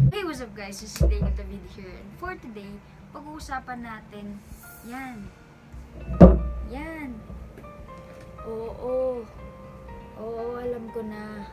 Hey, what's up guys? This is David here. And for today, pag-uusapan natin yan. Yan. Oo. Oo, alam ko na.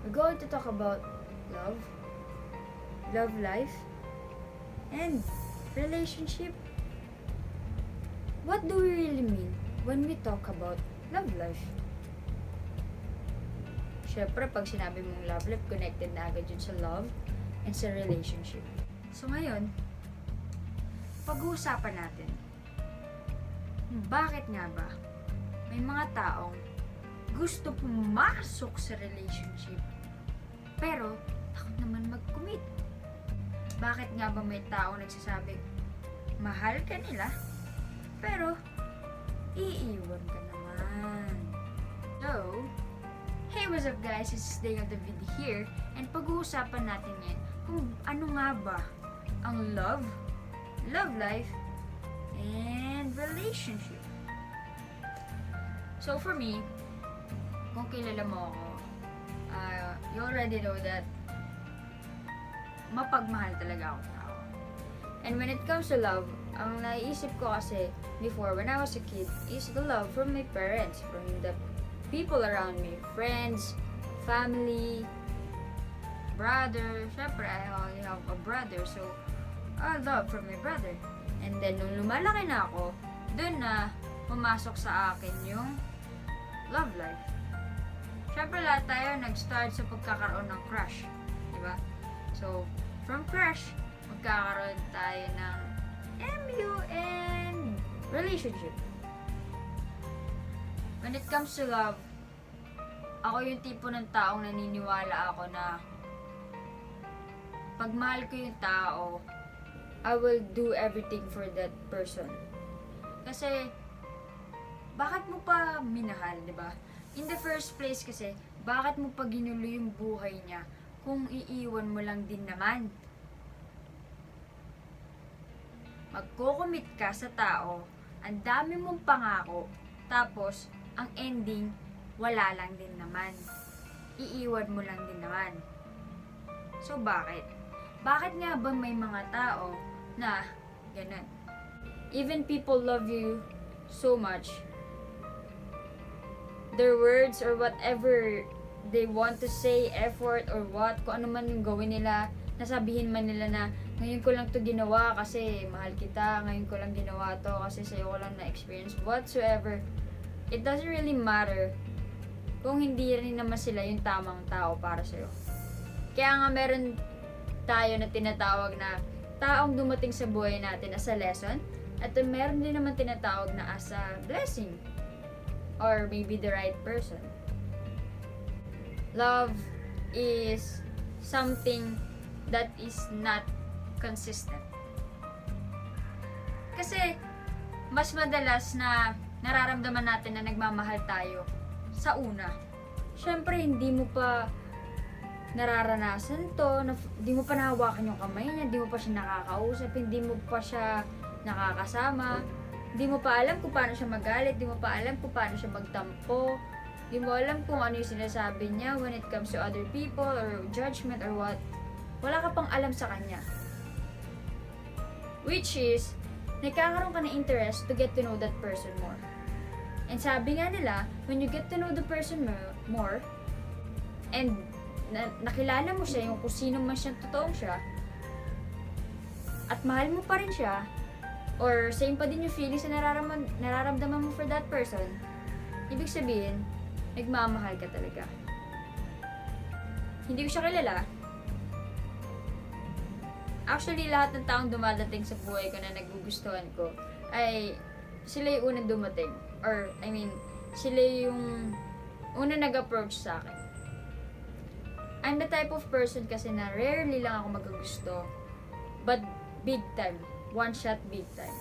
We're going to talk about love, love life, and relationship. What do we really mean when we talk about love life? Siyempre, pag sinabi mong love life, connected na agad yun sa love and sa relationship. So ngayon, pag-uusapan natin, bakit nga ba may mga taong gusto pumasok sa relationship pero takot naman mag-commit? Bakit nga ba may taong nagsasabing mahal ka nila pero iiwan ka naman? So, hey, what's up guys? This is David here, and pag-uusapan natin ngayon kung ano nga ba ang love, love life, and relationship. So for me, kung kilala mo ako, you already know that mapagmahal talaga ako tao. And when it comes to love, ang naisip ko kasi before when I was a kid is the love from my parents, from the people around me, friends, family, brother. Syempre, I only have a brother, so I love from my brother. And then, nung lumalaki na ako, dun na pumasok sa akin yung love life. Syempre, lahat tayo nag-start sa pagkakaroon ng crush. Diba? So, from crush, magkakaroon tayo ng MU and relationship. When it comes to love, ako yung tipo ng taong naniniwala ako na pag mahal ko yung tao, I will do everything for that person. Kasi, bakit mo pa minahal, di ba? In the first place kasi, bakit mo pa ginulo yung buhay niya kung iiwan mo lang din naman? Magko-commit ka sa tao, ang dami mong pangako, tapos, ang ending, wala lang din naman. Iiwan mo lang din naman. So, bakit? Bakit nga ba may mga tao na ganun? Even people love you so much, their words or whatever they want to say, effort or what, kung ano man yung gawin nila, nasabihin man nila na ngayon ko lang to ginawa kasi mahal kita, ngayon ko lang ginawa to kasi sa'yo ko lang na-experience, whatsoever. It doesn't really matter kung hindi rin naman sila yung tamang tao para sa'yo. Kaya nga meron tayo na tinatawag na taong dumating sa buhay natin as a lesson, at meron din naman tinatawag na as a blessing or maybe the right person. Love is something that is not consistent. Kasi mas madalas na nararamdaman natin na nagmamahal tayo sa una. Siyempre, hindi mo pa nararanasan to, hindi mo pa nahawakan yung kamay niya, hindi mo pa siya nakakausap, hindi mo pa siya nakakasama, hindi mo pa alam kung paano siya magalit, hindi mo pa alam kung paano siya magtampo, hindi mo alam kung ano yung sinasabi niya when it comes to other people or judgment or what. Wala ka pang alam sa kanya. Which is, nagkakaroon ka ng interest to get to know that person more. And sabi nga nila, when you get to know the person more, and nakilala mo siya, yung kung sino man siyang totoong siya, at mahal mo pa rin siya, or same pa din yung feelings na nararamdaman mo for that person, ibig sabihin, nagmamahal ka talaga. Hindi ko siya kilala. Actually, lahat ng taong dumadating sa buhay ko na nagugustuhan ko, ay sila yung unang dumating. Or, I mean, sila yung unang nag-approach sa akin. I'm the type of person kasi na rarely lang ako magagusto. But, big time. One shot, big time.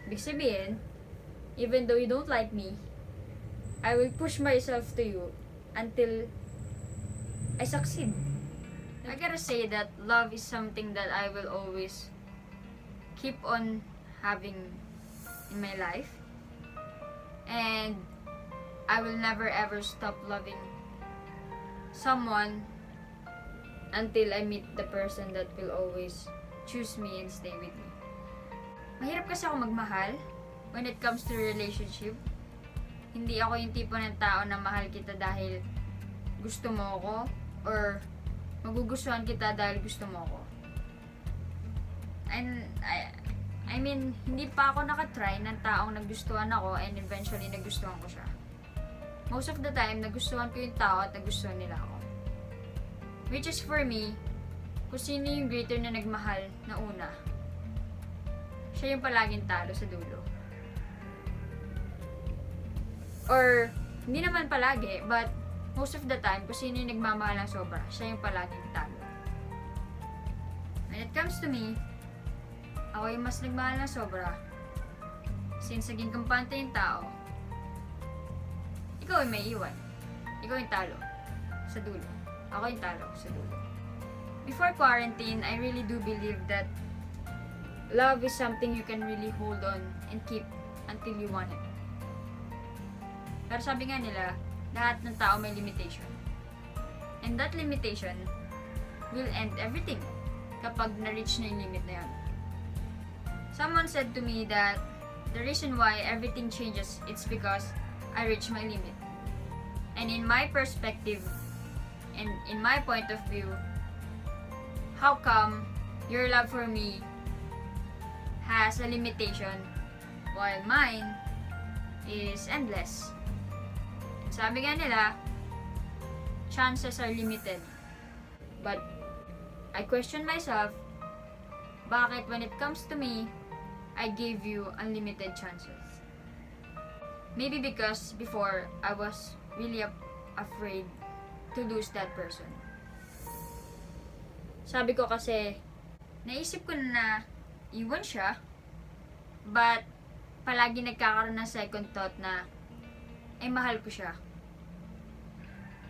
Ibig sabihin, even though you don't like me, I will push myself to you until I succeed. I gotta say that love is something that I will always keep on having in my life. And I will never ever stop loving someone until I meet the person that will always choose me and stay with me. Mahirap kasi ako magmahal when it comes to relationship. Hindi ako yung tipo ng tao na mahal kita dahil gusto mo ako or magugustuhan kita dahil gusto mo ako. And I mean, hindi pa ako nakatry ng taong nagustuhan ako and eventually nagustuhan ko siya. Most of the time, nagustuhan ko yung tao at nagustuhan nila ako. Which is for me, kung sino yung greater na nagmahal na una, siya yung palaging talo sa dulo. Or, hindi naman palagi, but most of the time, kung sino yung nagmamahal ng sobra, siya yung palaging talo. When it comes to me, ako yung mas nagmahal ng sobra. Since naging kampante yung tao, ikaw yung may iwan. Ikaw yung talo sa dulo. Ako yung talo sa dulo. Before quarantine, I really do believe that love is something you can really hold on and keep until you want it. Pero sabi nga nila, lahat ng tao may limitation. And that limitation will end everything kapag na-reach na yung limit na yun. Someone said to me that the reason why everything changes, it's because I reach my limit. And in my perspective, and in my point of view, how come your love for me has a limitation while mine is endless? Sabi nga nila, chances are limited. But I question myself, bakit when it comes to me, I gave you unlimited chances? Maybe because before, I was really afraid to lose that person. Sabi ko kasi, naisip ko na iwan siya, but palagi nagkakaroon ng second thought na, mahal ko siya.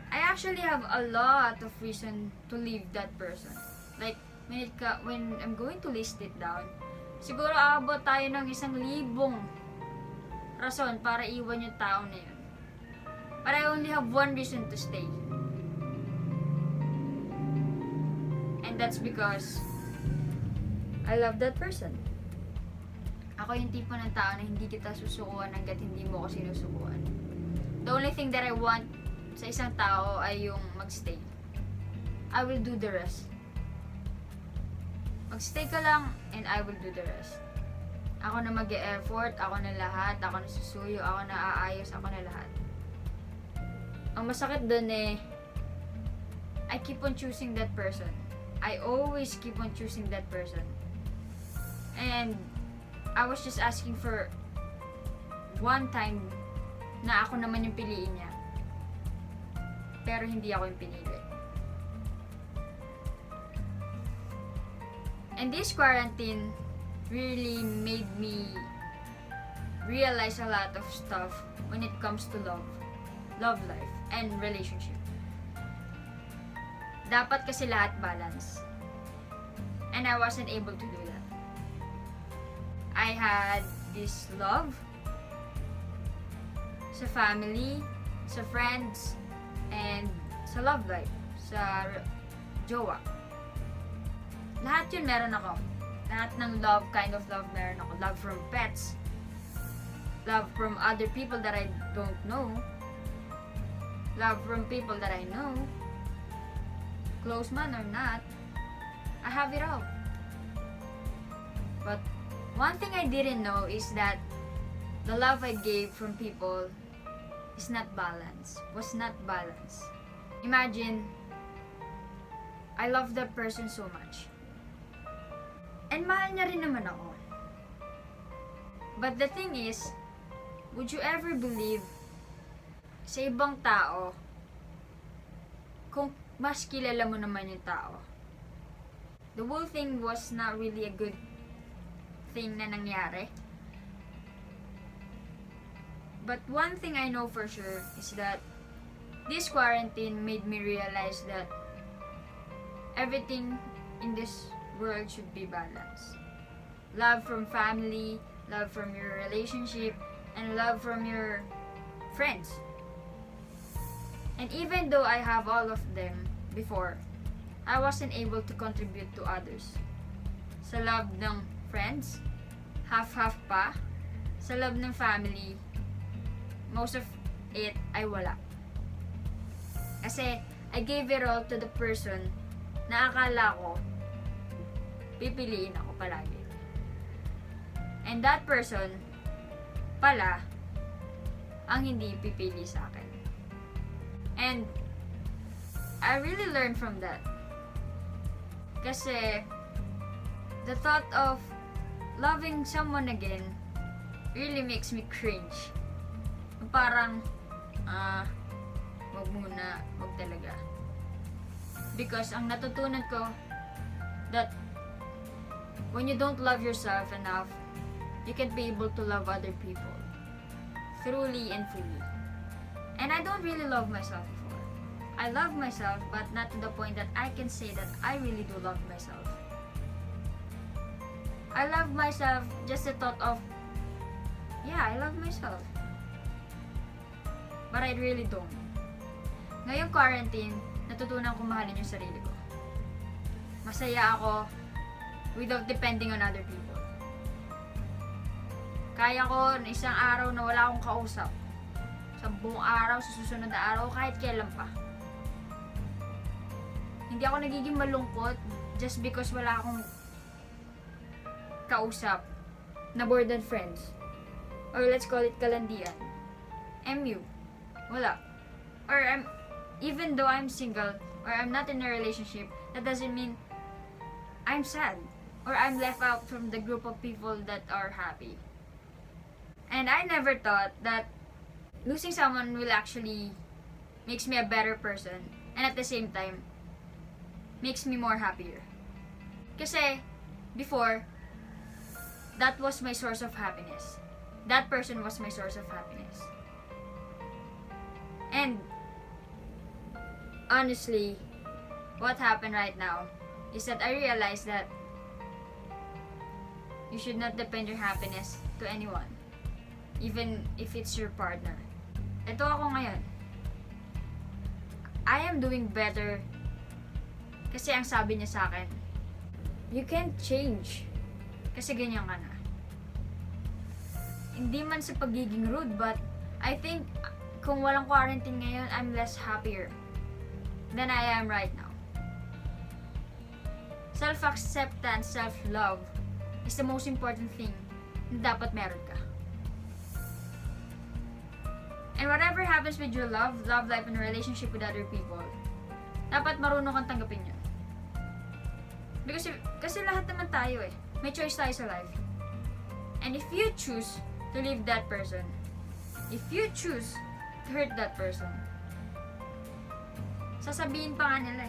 I actually have a lot of reason to leave that person. Like, when I'm going to list it down, siguro aabot tayo ng 1,000 rason para iwan yung tao na yun. But I only have one reason to stay. And that's because I love that person. Ako yung tipo ng tao na hindi kita susukuan hanggat hindi mo ko sinusukuan. The only thing that I want sa isang tao ay yung magstay. I will do the rest. Magstay ka lang and I will do the rest. Ako na mag-e-effort, ako na lahat, ako na susuyo, ako na aayos, ako na lahat. Ang masakit dun I keep on choosing that person. I always keep on choosing that person. And I was just asking for one time na ako naman yung piliin niya. Pero hindi ako yung pinili. And this quarantine really made me realize a lot of stuff when it comes to love life, and relationship. Dapat kasi lahat balance. And I wasn't able to do that. I had this love sa family, sa friends, and sa love life, sa jowa. Lahat yun meron ako. Lahat ng love, kind of love meron ako. Love from pets, love from other people that I don't know, love from people that I know, close man or not, I have it all. But one thing I didn't know is that the love I gave from people is not balanced, was not balanced. Imagine, I love that person so much. And mahal niya rin naman ako. But the thing is, would you ever believe sa ibang tao kung mas kilala mo naman yung tao? The whole thing was not really a good thing na nangyari. But one thing I know for sure is that this quarantine made me realize that everything in this world should be balanced. Love from family, love from your relationship, and love from your friends. And even though I have all of them before, I wasn't able to contribute to others. Sa love ng friends, half-half pa. Sa love ng family, most of it ay wala. Kasi I gave it all to the person na akala ko pipiliin ako palagi. And that person pala ang hindi pipili sa akin. And I really learned from that. Kasi the thought of loving someone again really makes me cringe. Parang wag muna, wag talaga. Because ang natutunan ko that when you don't love yourself enough, you can't be able to love other people truly and fully. And I don't really love myself before. I love myself, but not to the point that I can say that I really do love myself. I love myself just the thought of, yeah, I love myself. But I really don't. Ngayong quarantine, natutunan ko mahalin yung sarili ko. Masaya ako without depending on other people. Kaya ko na isang araw na wala akong kausap. Sa buong araw, sa susunod na araw, kahit kailan pa. Hindi ako nagiging malungkot just because wala akong kausap na more than friends. Or let's call it kalandian. MU. Wala. Or even though I'm single or I'm not in a relationship, that doesn't mean I'm sad or I'm left out from the group of people that are happy. And I never thought that losing someone will actually makes me a better person and at the same time makes me more happier. Kasi before, that was my source of happiness. That person was my source of happiness. And honestly, what happened right now is that I realized that you should not depend your happiness to anyone, even if it's your partner. Ito ako ngayon. I am doing better kasi ang sabi niya sa akin, you can't change kasi ganyan ka na. Hindi man sa pagiging rude, but I think kung walang quarantine ngayon, I'm less happier than I am right now. Self-acceptance, self-love is the most important thing na dapat meron ka. And whatever happens with your love life, and relationship with other people, dapat marunong kang tanggapin yun. Kasi lahat naman tayo may choice tayo sa life. And if you choose to leave that person, if you choose to hurt that person, sasabihin pa nga nila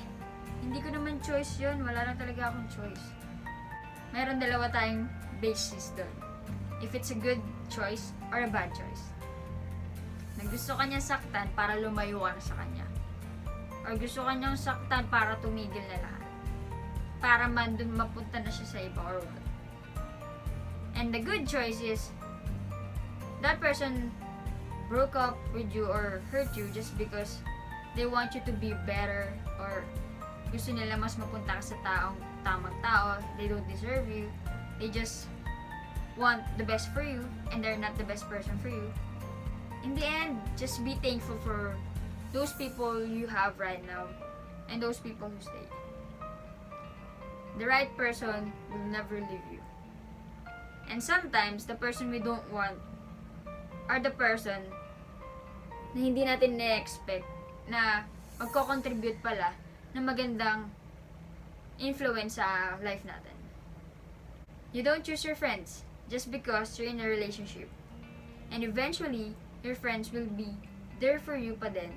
hindi ko naman choice yun, wala lang talaga akong choice. Meron dalawa tayong basis doon. If it's a good choice or a bad choice. Gusto ka niya saktan para lumayo ka na sa kanya. Or gusto ka niyang saktan para tumigil na lahat. Para man dun mapunta na siya sa iba or what. And the good choice is that person broke up with you or hurt you just because they want you to be better or gusto nila mas mapunta ka sa tamang tao. They don't deserve you. They just want the best for you and they're not the best person for you. In the end, just be thankful for those people you have right now and those people who stay. The right person will never leave you. And sometimes, the person we don't want are the person na hindi natin na-expect na magko-contribute pala na magandang influence sa life natin. You don't choose your friends just because you're in a relationship. And eventually, your friends will be there for you pa din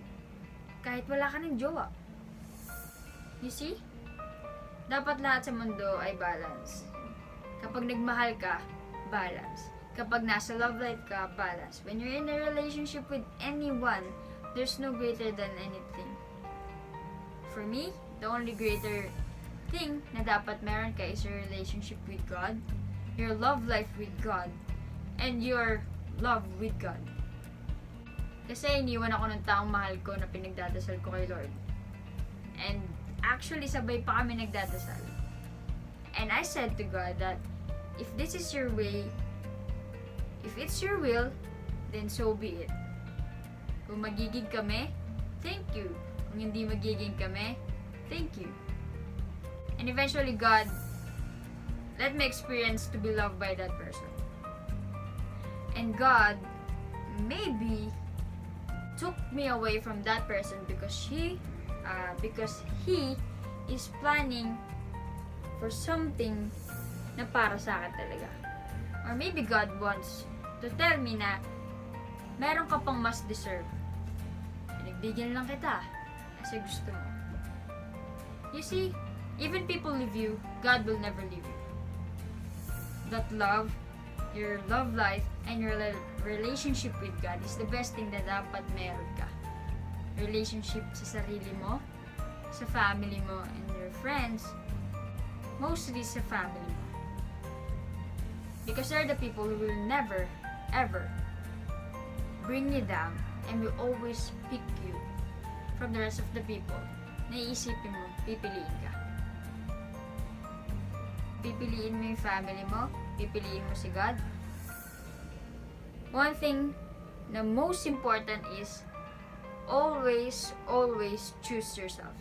kahit wala ka ng jowa. You see? Dapat lahat sa mundo ay balance. Kapag nagmahal ka, balance. Kapag nasa love life ka, balance. When you're in a relationship with anyone, there's no greater than anything. For me, the only greater thing na dapat meron ka is your relationship with God, your love life with God, and your love with God. Kasi iniwan ako ng taong mahal ko na pinagdadasal ko kay Lord. And actually, sabay pa kami nagdadasal. And I said to God that, if this is your way, if it's your will, then so be it. Kung magiging kami, thank you. Kung hindi magiging kami, thank you. And eventually, God let me experience to be loved by that person. And God maybe took me away from that person because he is planning for something na para sa akin talaga. Or maybe God wants to tell me na meron ka pang mas deserve. Pinagbigyan lang kita kasi gusto mo. You see, even people leave you, God will never leave you. That love, your love life, and your relationship with God is the best thing na dapat meron ka. Relationship sa sarili mo, sa family mo, and your friends, mostly sa family mo. Because they're the people who will never, ever bring you down and will always pick you from the rest of the people. Naiisipin mo, pipiliin ka. Pipiliin mo yung family mo, pipiliin mo si God. One thing na most important is always choose yourself.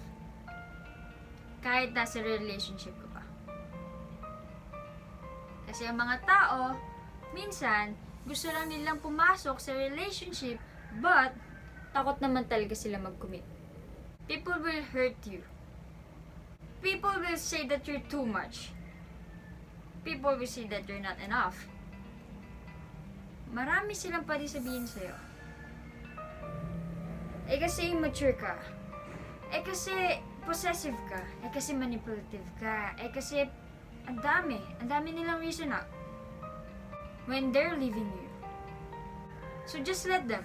Kahit nasa relationship ka pa. Kasi ang mga tao, minsan, gusto lang nilang pumasok sa relationship, but takot naman talaga sila mag-commit. People will hurt you. People will say that you're too much. People will say that you're not enough. Marami silang pwede sabihin sa'yo. Eh kasi immature ka. Eh kasi possessive ka. Eh kasi manipulative ka. Eh kasi ang dami nilang reason na when they're leaving you. So just let them.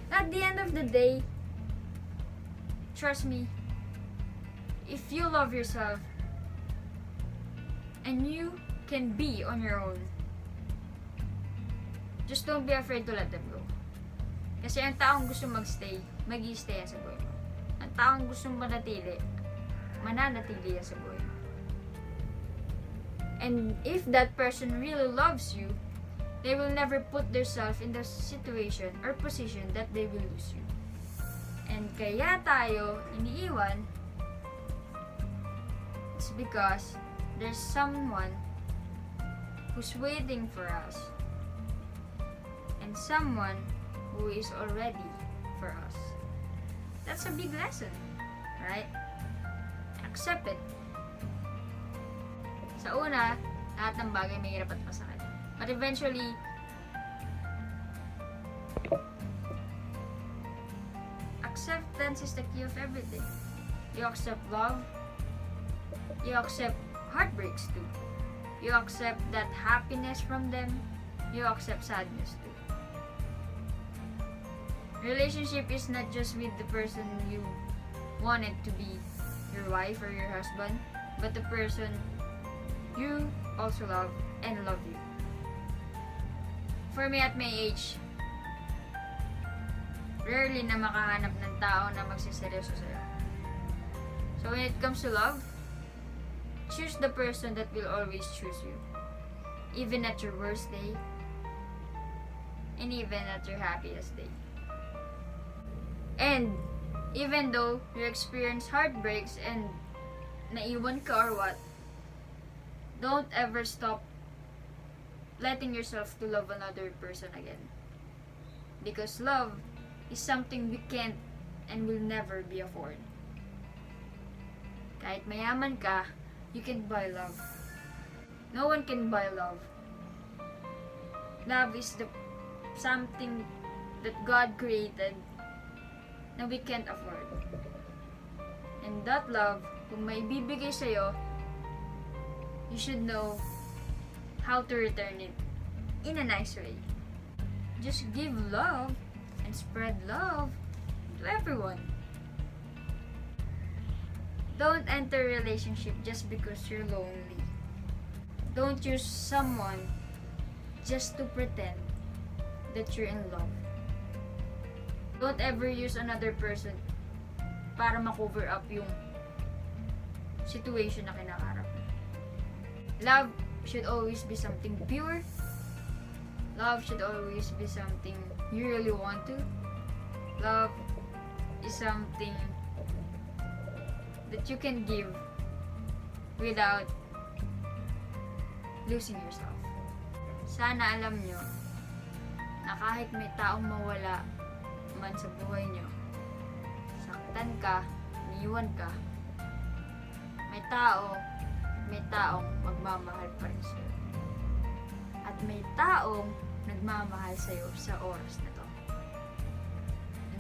At the end of the day, trust me, if you love yourself and you can be on your own, just don't be afraid to let them go. Kasi ang taong gusto mag-stay, mag-i-stay yan sa buhay mo. Ang taong gusto manatili, mananatili yan sa buhay mo. And if that person really loves you, they will never put themselves in the situation or position that they will lose you. And kaya tayo iniiwan, it's because there's someone who's waiting for us. And someone who is already for us. That's a big lesson, right? Accept it. Sa una, lahat ng bagay may hirap at masakit. But eventually, acceptance is the key of everything. You accept love. You accept heartbreaks too. You accept that happiness from them. You accept sadness too. Relationship is not just with the person you wanted to be your wife or your husband, but the person you also love and love you. For me at my age, rarely na makahanap ng tao na magsiseryoso sa'yo. So when it comes to love, choose the person that will always choose you. Even at your worst day, and even at your happiest day. And even though you experience heartbreaks and naiwan ka or what, don't ever stop letting yourself to love another person again. Because love is something we can't and will never be afford. Kahit mayaman ka, you can buy love. No one can buy love. Love is the something that God created na we can't afford. And that love, kung may bibigay sa'yo, you should know how to return it in a nice way. Just give love and spread love to everyone. Don't enter a relationship just because you're lonely. Don't use someone just to pretend that you're in love. Don't ever use another person para ma-cover up yung situation na kinakarap. Love should always be something pure. Love should always be something you really want to. Love is something that you can give without losing yourself. Sana alam nyo na kahit may taong mawala man sa buhay nyo, saktan ka, iniwan ka, may taong magmamahal pa rin sa'yo. At may taong nagmamahal sa'yo sa oras na to.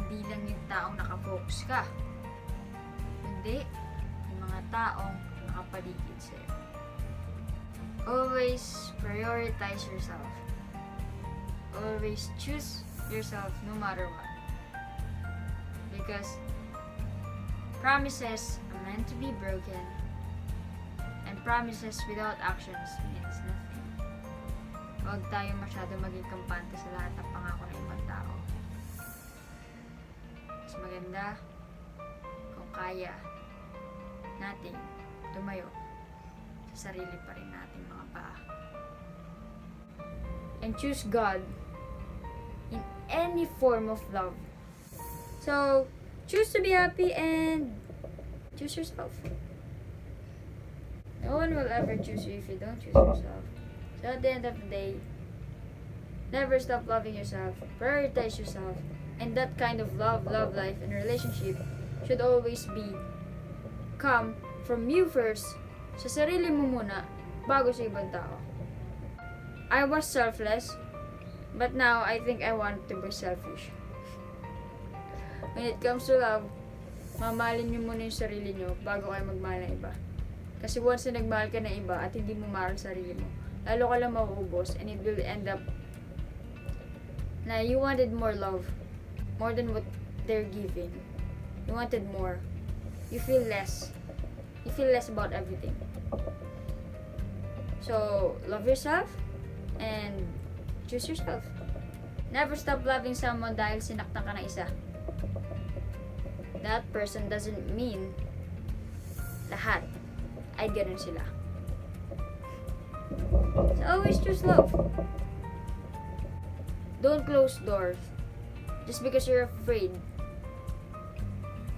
Hindi lang yung taong nakafocus ka, kundi yung mga taong nakapaligid sa'yo. Always prioritize yourself. Always choose yourself no matter what. Because promises are meant to be broken, and promises without actions means nothing. Huwag tayo masyado maging kampante sa lahat ng pangako ng ibang tao. Mas maganda kung kaya nating tumayo sa sarili pa rin nating mga paa. And choose God in any form of love. So, choose to be happy and choose yourself. No one will ever choose you if you don't choose yourself. So at the end of the day, never stop loving yourself, prioritize yourself, and that kind of love life, and relationship should always come from you first, sa sarili mo muna, bago sa ibang tao. I was selfless, but now I think I want to be selfish. When it comes to love, mamahalin nyo muna yung sarili nyo bago kayo magmahal ng iba. Kasi once na nagmahal ka ng iba at hindi mo mahal sarili mo, lalo ka lang mauubos, and it will end up na you wanted more love, more than what they're giving. You wanted more. You feel less. You feel less about everything. So, love yourself and choose yourself. Never stop loving someone dahil sinaktan ka ng isa. That person doesn't mean lahat ay ganun sila. So always choose love. Don't close doors just because you're afraid.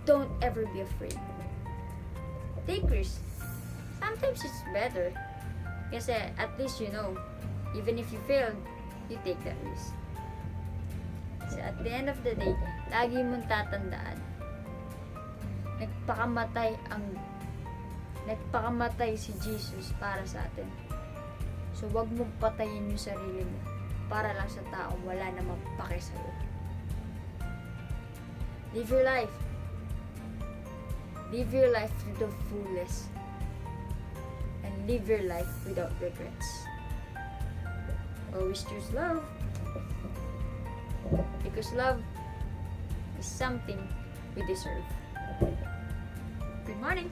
Don't ever be afraid. Take risks. Sometimes it's better. Kasi at least you know, even if you failed, you take that risk. So at the end of the day, lagi mong tatandaan, nagpakamatay si Jesus para sa atin. So wag mong patayin yung sarili mo para lang sa taong wala namang pake sa'yo. Live your life. Live your life to the fullest. And live your life without regrets. Always choose love. Because love is something we deserve. Good morning.